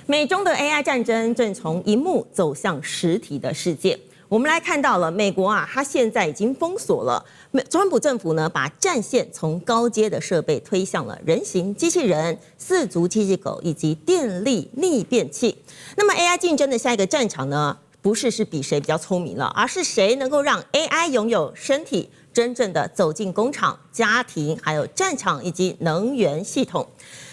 美中的 AI 戰爭正從螢幕走向實體的世界。我們來看到了美國啊，它現在已經封鎖了。川普政府呢，把戰線從高階的設備推向了人形機器人、四足機器狗以及電力逆變器。那麼 AI 競爭的下一個戰場呢，不是比誰比較聰明了，而是誰能夠讓 AI 擁有身體，真正的走進工廠、家庭、還有戰場以及能源系統。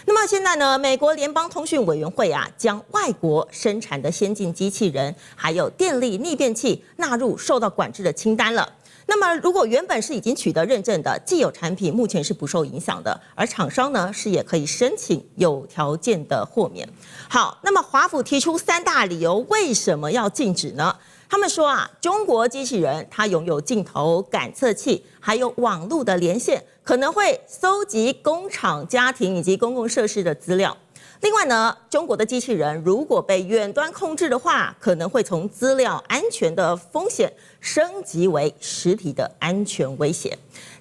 那麼現在呢，美國聯邦通訊委員會啊，將外國生產的先進機器人還有電力逆變器納入受到管制的清單了。那麼如果原本是已經取得認證的既有產品，目前是不受影響的，而廠商呢是也可以申請有條件的豁免。好，那么華府提出3大理由，為什麼要禁止呢？他們說啊，中國機器人它擁有鏡頭、感測器，還有網絡的連線，可能會蒐集工廠、家庭以及公共設施的資料。另外呢，中國的機器人如果被遠端控制的話，可能會從資料安全的風險升級為實體的安全威脅。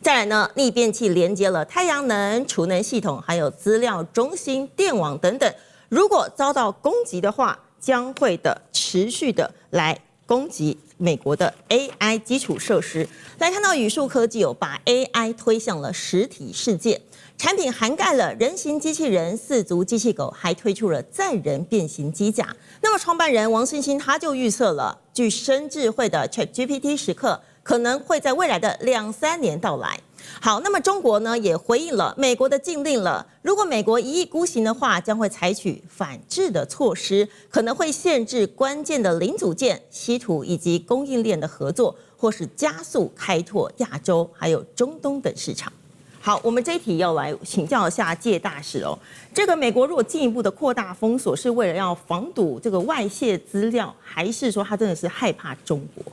再來呢，逆變器連接了太陽能、儲能系統，還有資料中心、電網等等。如果遭到攻擊的話，將會持續的來攻擊美國的 AI 基礎設施。來看到宇樹科技有把 AI 推向了實體世界，產品涵蓋了人形機器人、四足機器狗，還推出了載人變形機甲。那麼創辦人王星星他就預測了，具深智慧的 ChatGPT 時刻可能會在未來的2-3年到來。好，那麼中國呢也回應了美國的禁令了。如果美國一意孤行的話，將會採取反制的措施，可能會限制關鍵的零組件、稀土以及供應鏈的合作，或是加速開拓亞洲還有中東等市場。好，我們這一題要來請教一下介大使哦。這個美國如果進一步的擴大封鎖，是為了要防堵這個外洩資料，還是說他真的是害怕中國？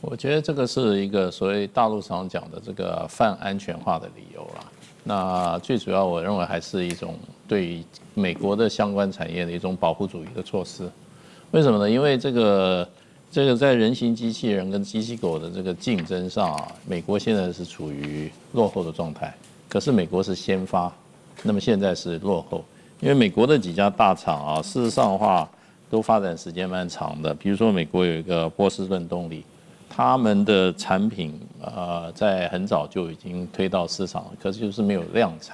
我覺得這個是一個所謂大陸常講的這個泛安全化的理由啦。那最主要，我認為還是一種對於美國的相關產業的一種保護主義的措施。為什麼呢？因為這個在人形機器人跟機器狗的這個競爭上啊，美國現在是處於落後的狀態。可是美國是先發，那麼現在是落後。因為美國的幾家大廠啊，事實上的話都發展時間蠻長的。比如說美國有一個波士頓動力。他們的產品在很早就已經推到市場了，可是就是沒有量產。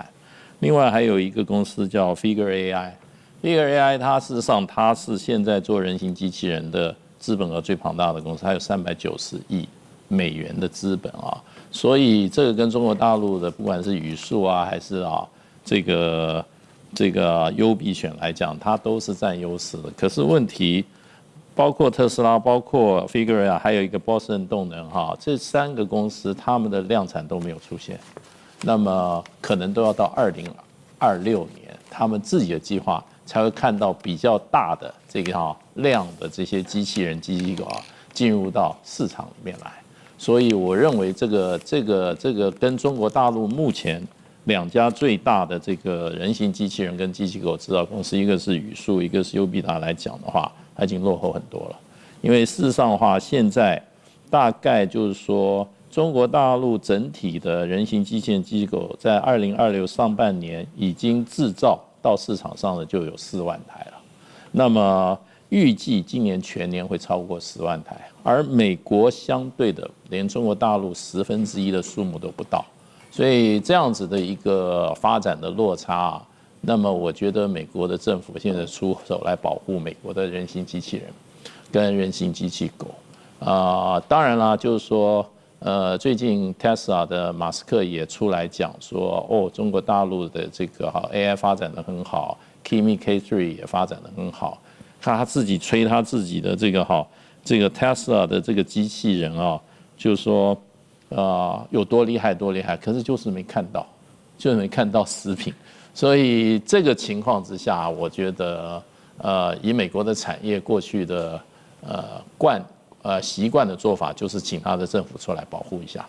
另外還有一個公司叫 Figure AI，Figure AI 它事實上它是現在做人形機器人的資本額最龐大的公司，它有390億美元的資本啊。所以這個跟中國大陸的不管是宇樹啊，還是這個優必選來講，它都是佔優勢的。可是問題，包括特斯拉，包括 Figure AI， 還有一個波士頓動能哈，這3個公司他們的量產都沒有出現，那麼可能都要到2026年，他們自己的計劃才會看到比較大的這個量的這些機器人、機器狗進入到市場裡面來。所以我認為這個跟中國大陸目前2家最大的這個人形機器人跟機器狗製造公司，一個是宇樹，一個是優必達來講的話，它已經落後很多了。因為事實上的話，現在大概就是說，中國大陸整體的人形機器人、機器狗在2026上半年已經製造到市場上的就有4萬台了。那麼預計今年全年會超過10萬台，而美國相對的連中國大陸1/10的數目都不到。所以這樣子的一個發展的落差，那麼我覺得美國的政府現在出手來保護美國的人形機器人跟人形機器狗當然啦，就是說最近 Tesla 的馬斯克也出來講說，中國大陸的這個AI 發展得很好 ，Kimi K3 也發展得很好，看他自己吹他自己的這個 Tesla 的這個機器人就是說。有多厲害多厲害，可是就是沒看到實品，所以這個情況之下，我覺得以美國的產業過去的習慣的做法，就是請他的政府出來保護一下。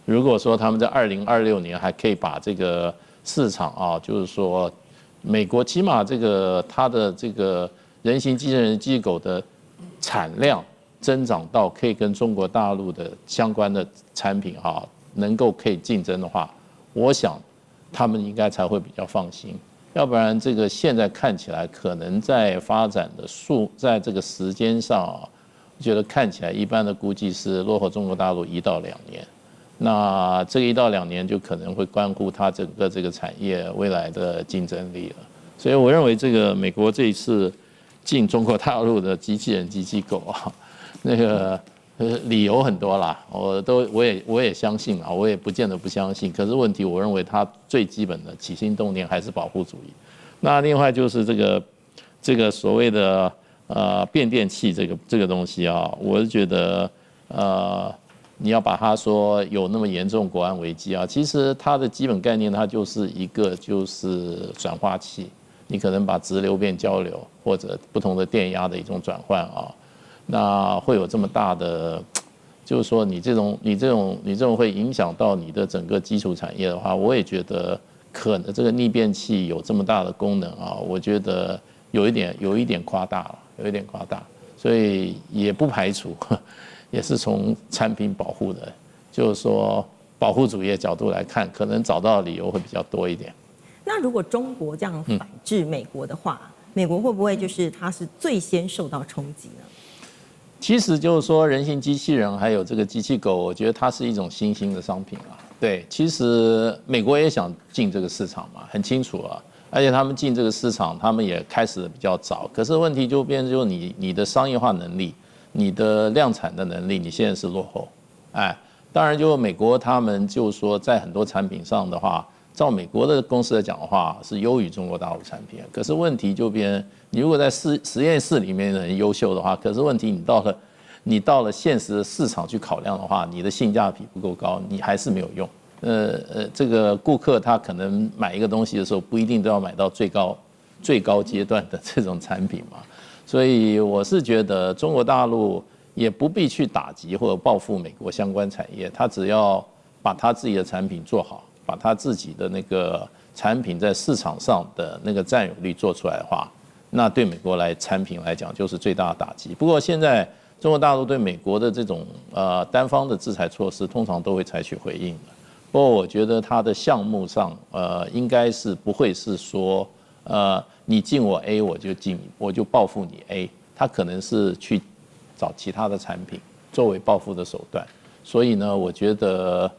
如果說他們在2026年還可以把這個市場就是說美國起碼它的這個人形機器人、機器狗的產量增長到可以跟中國大陸的相關的產品能夠可以競爭的話，我想他們應該才會比較放心。要不然這個現在看起來可能在發展的在這個時間上啊，我覺得看起來一般的估計是落後中國大陸1到2年。那這個1到2年就可能會關乎它整個這個產業未來的競爭力了。所以我認為這個美國這一次進中國大陸的機器人、機器狗啊，那個理由很多啦，我也相信啊，我也不見得不相信。可是問題，我認為它最基本的起心動念還是保護主義。那另外就是這個所謂的變電器這個東西啊，我是覺得你要把它說有那麼嚴重國安危機啊，其實它的基本概念它就是一個就是轉化器。你可能把直流變交流，或者不同的電壓的一種轉換啊，那會有這麼大的，就是說你這種會影響到你的整個基礎產業的話，我也覺得可能這個逆變器有這麼大的功能啊，我覺得有一點誇大了，有一點誇大，所以也不排除，也是從產品保護的，就是說保護主義的角度來看，可能找到的理由會比較多一點。那如果中國這樣反制美國的話，美國會不會就是它是最先受到衝擊呢？其實就是說，人形機器人還有這個機器狗，我覺得它是一種新興的商品啊。對，其實美國也想進這個市場嘛，很清楚啊。而且他們進這個市場，他們也開始的比較早。可是問題就變成，就是你的商業化能力、你的量產的能力，你現在是落後。哎，當然就美國他們就說，在很多產品上的話，照美國的公司來講的話，是優於中國大陸產品。可是問題就變，你如果在實驗室裡面很優秀的話，可是問題你到了現實的市場去考量的話，你的性價比不夠高，你還是沒有用。這個顧客他可能買一個東西的時候，不一定都要買到最高階段的這種產品嘛。所以我是覺得中國大陸也不必去打擊或者報復美國相關產業，他只要把他自己的產品做好，把他自己的那個產品在市場上的那個佔有率做出來的話，那對美國產品來講就是最大的打擊。不過現在中國大陸對美國的這種單方的制裁措施，通常都會採取回應的。不過我覺得它的項目上應該是不會是說你進我 A 我就報復你 A， 它可能是去找其他的產品作為報復的手段。所以呢，我覺得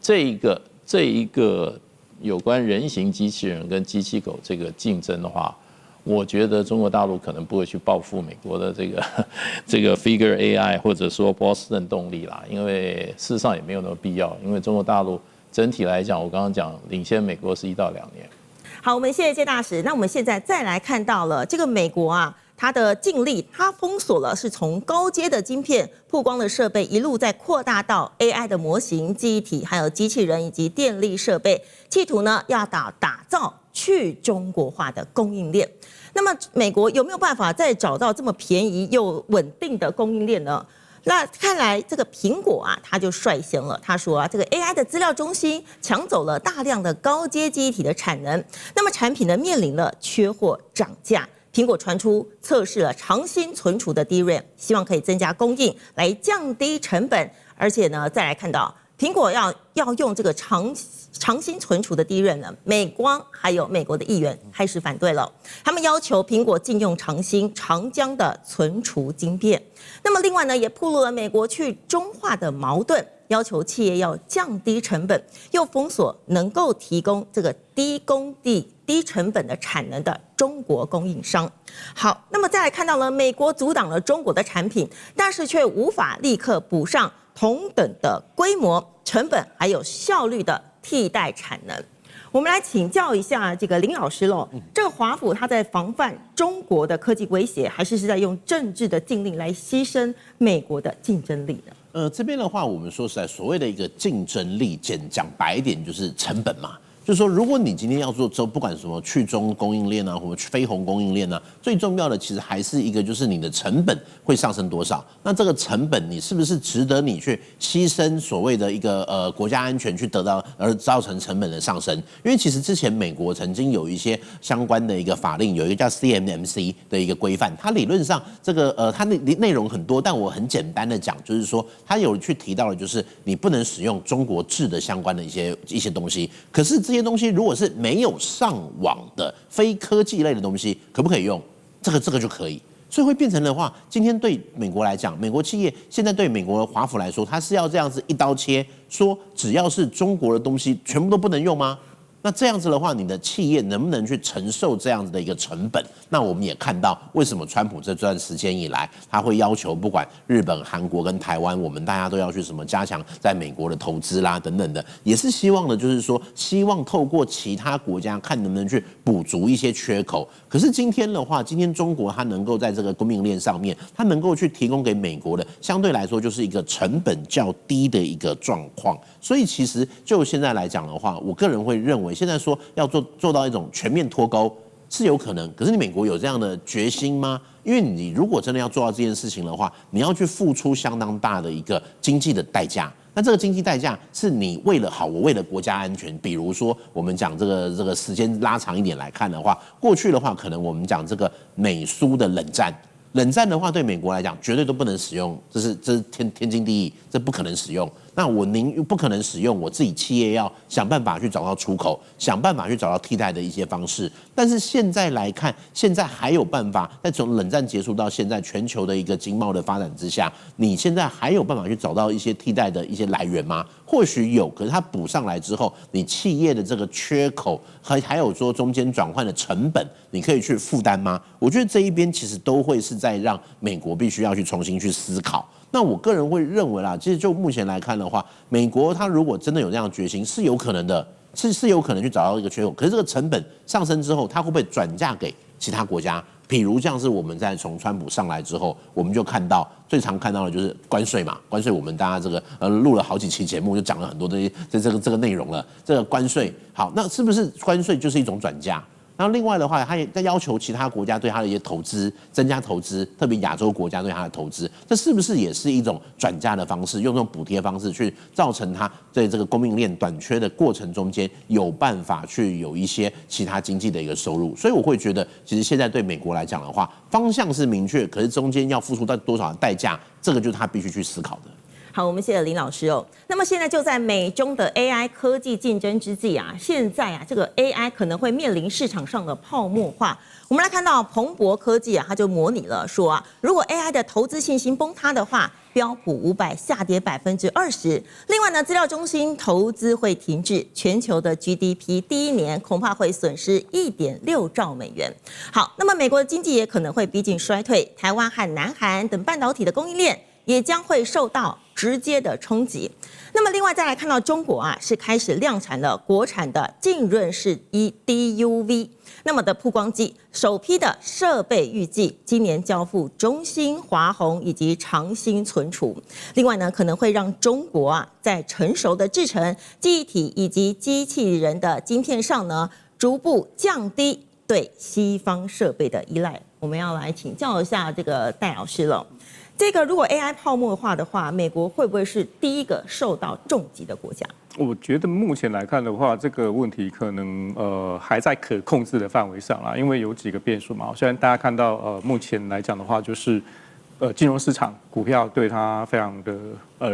這一個有關人形機器人跟機器狗這個競爭的話，我覺得中國大陸可能不會去報復美國的這個 Figure AI 或者說波士頓動力啦，因為事實上也沒有那麼必要，因為中國大陸整體來講，我剛剛講領先美國是1到2年。好，我們謝謝謝大使。那我們現在再來看到了這個美國啊，它的禁令，它封鎖了是從高階的晶片曝光的設備，一路在擴大到 AI 的模型、記憶體，還有機器人以及電力設備，企圖呢要打造去中國化的供應鏈。那麼美國有沒有辦法再找到這麼便宜又穩定的供應鏈呢？那看來這個蘋果啊，它就率先了。他說啊，這個 AI 的資料中心搶走了大量的高階記憶體的產能，那麼產品呢面臨了缺貨漲價。蘋果傳出測試了長鑫存儲的 DRAM， 希望可以增加供應來降低成本。而且呢，再來看到蘋果要用這個長鑫存儲的 DRAM呢，美光還有美國的議員開始反對了，他們要求蘋果禁用長鑫、長江的存儲晶片。那麼另外呢，也暴露了美國去中化的矛盾，要求企業要降低成本，又封鎖能夠提供這個低工地、低成本的產能的中國供應商。好，那麼再來看到了美國阻擋了中國的產品，但是卻無法立刻補上同等的規模、成本還有效率的替代產能。我們來請教一下這個林老師嘍，這個華府他在防範中國的科技威脅，還是在用政治的禁令來犧牲美國的競爭力呢？這邊的話，我們說實在，所謂的一個競爭力，講白一點就是成本嘛。就是說，如果你今天要做不管什麼去中供應鏈啊，或者非紅供應鏈啊，最重要的其實還是一個，就是你的成本會上升多少。那這個成本，你是不是值得你去犧牲所謂的一個國家安全去得到，而造成成本的上升？因為其實之前美國曾經有一些相關的一個法令，有一個叫 CMMC 的一個規範，它理論上這個它的內容很多，但我很簡單的講，就是說它有去提到的，就是你不能使用中國制的相關的一些東西。可是這些東西如果是沒有上網的非科技類的東西，可不可以用？這個就可以。所以會變成的話，今天對美國來講，美國企業現在對美國的華府來說，它是要這樣子一刀切，說只要是中國的東西，全部都不能用嗎？那這樣子的話，你的企業能不能去承受這樣子的一個成本？那我們也看到，為什麼川普這段時間以來，他會要求不管日本、韓國跟台灣，我們大家都要去什麼加強在美國的投資啦等等的，也是希望的，就是說希望透過其他國家看能不能去補足一些缺口。可是今天的話，今天中國它能夠在這個供應鏈上面，它能夠去提供給美國的，相對來說就是一個成本較低的一個狀況。所以其實就現在來講的話，我個人會認為，現在說要做到一種全面脫鈎是有可能，可是你美國有這樣的決心嗎？因為你如果真的要做到這件事情的話，你要去付出相當大的一個經濟的代價。那這個經濟代價是你為了我為了國家安全，比如說我們講這個時間拉長一點來看的話，過去的話可能我們講這個美蘇的冷戰。冷戰的話，對美國來講絕對都不能使用，這是天經地義，這不可能使用。那我不可能使用，我自己企業要想辦法去找到出口，想辦法去找到替代的一些方式。但是現在來看，现在還有辦法，在從冷戰結束到現在，全球的一個經貿的發展之下，你現在還有辦法去找到一些替代的一些來源嗎？或許有，可是它補上來之後，你企業的這個缺口還有說中間轉換的成本，你可以去負擔嗎？我覺得這一邊其實都會是在讓美國必須要去重新去思考。那我個人會認為啦，其實就目前來看的話，美國它如果真的有這樣的決心，是有可能的，是有可能去找到一個缺口。可是這個成本上升之後，它會不會轉嫁給其他國家？譬如像是我們在從川普上來之後，我們就看到最常看到的就是關稅嘛，關稅我們大家這個錄了好幾期節目，就講了很多這個內容了。這個關稅好，那是不是關稅就是一種轉嫁？然後另外的話，他也在要求其他國家對他的一些投資增加投資，特別亞洲國家對他的投資，這是不是也是一種轉嫁的方式，用這種補貼方式去造成他在這個供應鏈短缺的過程中間有辦法去有一些其他經濟的一個收入？所以我會覺得，其實現在對美國來講的話，方向是明確，可是中間要付出到多少的代價，這個就是他必須去思考的。好，我們謝謝林老師哦。那麼現在就在美中的 AI 科技競爭之際啊，現在啊，這個 AI 可能會面臨市場上的泡沫化。我們來看到彭博科技啊，它就模擬了說啊，如果 AI 的投資信心崩塌的話，標普500下跌20%。另外呢，資料中心投資會停滯，全球的 GDP 第一年恐怕會損失1.6兆美元。好，那麼美國的經濟也可能會逼近衰退，台灣和南韓等半導體的供應鏈也將會受到直接的衝擊。那麼另外再來看到中國啊，是開始量產了國產的浸潤式 DUV 那麼的曝光機，首批的設備預計今年交付中芯、華虹以及長興存儲。另外呢，可能會讓中國啊在成熟的製程、記憶體以及機器人的晶片上呢，逐步降低對西方設備的依賴。我們要來請教一下這個戴老師了。這個如果 AI 泡沫化的話，美國會不會是第一個受到重擊的國家？我覺得目前來看的話，這個問題可能還在可控制的範圍上啦，因為有幾個變數嘛。雖然大家看到目前來講的話，就是金融市場股票對它非常的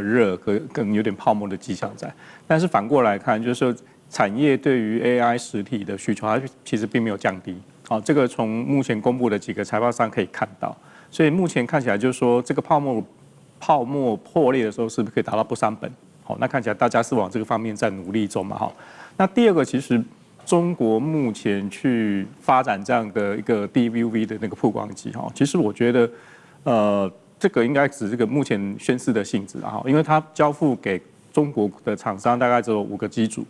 熱，更有點泡沫的跡象在。但是反過來看，就是說產業對於 AI 實體的需求，它其實並沒有降低。好，這個從目前公布的幾個財報上可以看到。所以目前看起來就是說，這個泡沫破裂的時候，是不是可以達到不傷本？好，那看起來大家是往這個方面在努力中嘛。好，那第二個，其實中國目前去發展這樣的一個 DUV 的那個曝光機，哈，其實我覺得，這個應該只是這個目前宣示的性質啊，因為它交付給中國的廠商大概只有5個機組。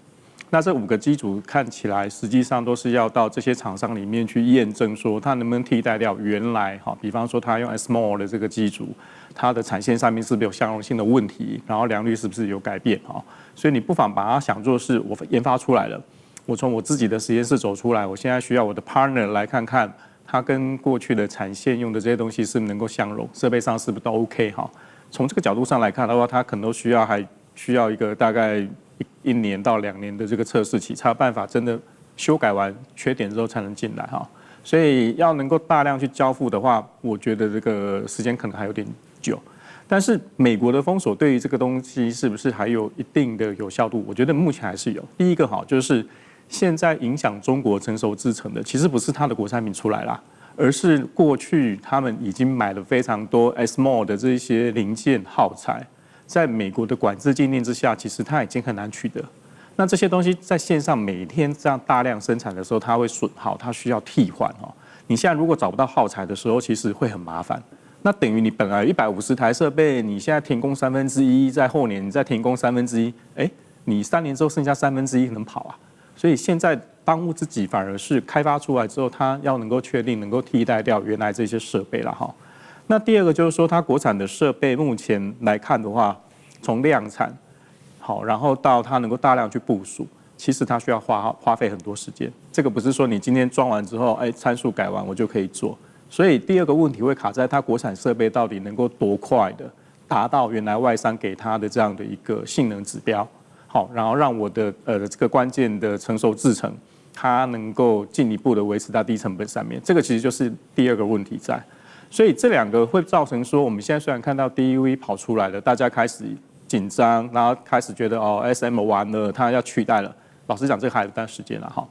那這5個機組看起來，實際上都是要到這些廠商裡面去驗證，說它能不能替代掉原來哈，比方說它用 SMOL 的這個機組，它的產線上面是不是有相容性的問題，然後良率是不是有改變哈？所以你不妨把它想作是我研發出來了，我從我自己的實驗室走出來，我現在需要我的 partner 來看看它跟過去的產線用的這些東西是不是能夠相容，設備上是不是都 OK 哈？從這個角度上來看的話，它可能都還需要一個大概1年到2年的這個測試期，才有辦法真的修改完缺點之後才能進來哈。所以要能夠大量去交付的話，我覺得這個時間可能還有點久。但是美國的封鎖對於這個東西是不是還有一定的有效度？我覺得目前還是有。第一個哈，就是現在影響中國成熟製程的，其實不是它的國產品出來啦，而是過去他們已經買了非常多 SMO 的這些零件耗材，在美國的管制禁令之下，其實它已經很難取得。那這些東西在線上每天這樣大量生產的時候，它會損耗，它需要替換哦。你現在如果找不到耗材的時候，其實會很麻煩。那等於你本來150台設備，你現在停工1/3，在後年你再停工1/3，你3年之後剩下1/3能跑啊？所以現在當務之急反而是開發出來之後，它要能夠確定能夠替代掉原來這些設備了哈。那第二個就是說，它國產的設備目前來看的話，從量產好，然後到它能夠大量去部署，其實它需要花費很多時間。這個不是說你今天裝完之後，參數改完我就可以做。所以第二個問題會卡在它國產設備到底能夠多快的達到原來外商給它的這樣的一個性能指標。好，然後讓我的這個關鍵的成熟製程，它能夠進一步的維持在低成本上面，這個其實就是第二個問題在。所以這兩個會造成說，我們現在雖然看到 DUV 跑出來了，大家開始緊張，然後開始覺得SM 完了，它要取代了。老實講，這個還有一段時間了哈。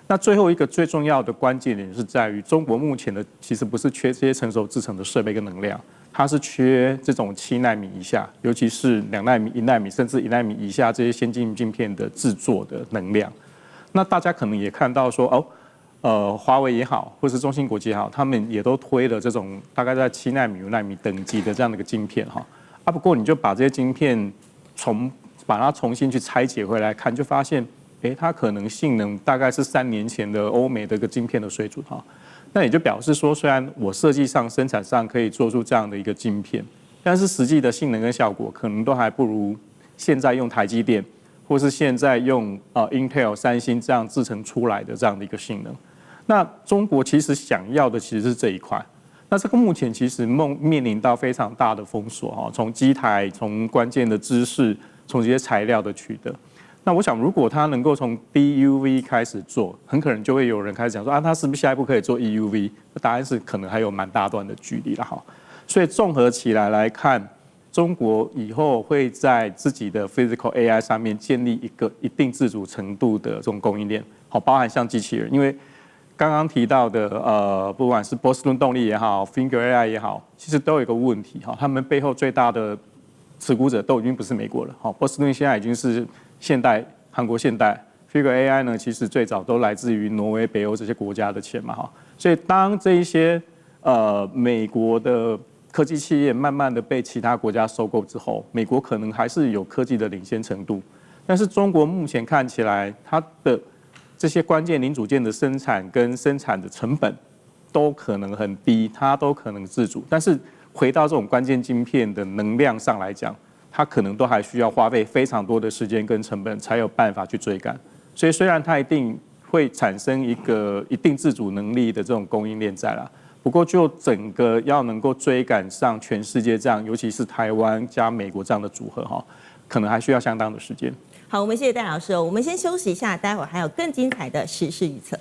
那最後一個最重要的關鍵點是在於，中國目前的其實不是缺這些成熟製程的設備跟能量。它是缺這種7奈米以下，尤其是2奈米、1奈米，甚至1奈米以下這些先進晶片的製作的能量。那大家可能也看到說，華為也好，或是中芯國際也好，他們也都推了這種大概在7奈米、5奈米等級的這樣的一個晶片哈。不過你就把這些晶片把它重新去拆解回來看，就發現，它可能性能大概是3年前的歐美的一個晶片的水準哈。那也就表示說，雖然我設計上、生產上可以做出這樣的一個晶片，但是實際的性能跟效果可能都還不如現在用台積電，或是現在用Intel、三星這樣製程出來的這樣的一個性能。那中國其實想要的其實是這一塊。那這個目前其實面臨到非常大的封鎖哈，從機台、從關鍵的知識、從這些材料的取得。那我想，如果它能夠從 DUV 開始做，很可能就會有人開始講說它是不是下一步可以做 EUV？ 答案是可能還有蠻大段的距離了哈。所以綜合起來看，中國以後會在自己的 Physical AI 上面建立一個一定自主程度的這種供應鏈，好，包含像機器人，因為剛剛提到的不管是波士頓動力也好 ，Finger AI 也好，其實都有一個問題哈，他們背後最大的持股者都已經不是美國了，好，波士頓現在已經是現代韓國現代 Figure AI 呢，其實最早都來自於挪威、北歐這些國家的錢嘛哈，所以當這一些美國的科技企業慢慢的被其他國家收購之後，美國可能還是有科技的領先程度，但是中國目前看起來，它的這些關鍵零組件的生產跟生產的成本都可能很低，它都可能自主，但是回到這種關鍵晶片的能量上來講，它可能都還需要花費非常多的時間跟成本，才有辦法去追趕。所以雖然它一定會產生一個一定自主能力的這種供應鏈在啦，不過就整個要能夠追趕上全世界這樣，尤其是台灣加美國這樣的組合哈，可能還需要相當的時間。好，我們謝謝戴老師哦。我們先休息一下，待會兒還有更精彩的時事預測。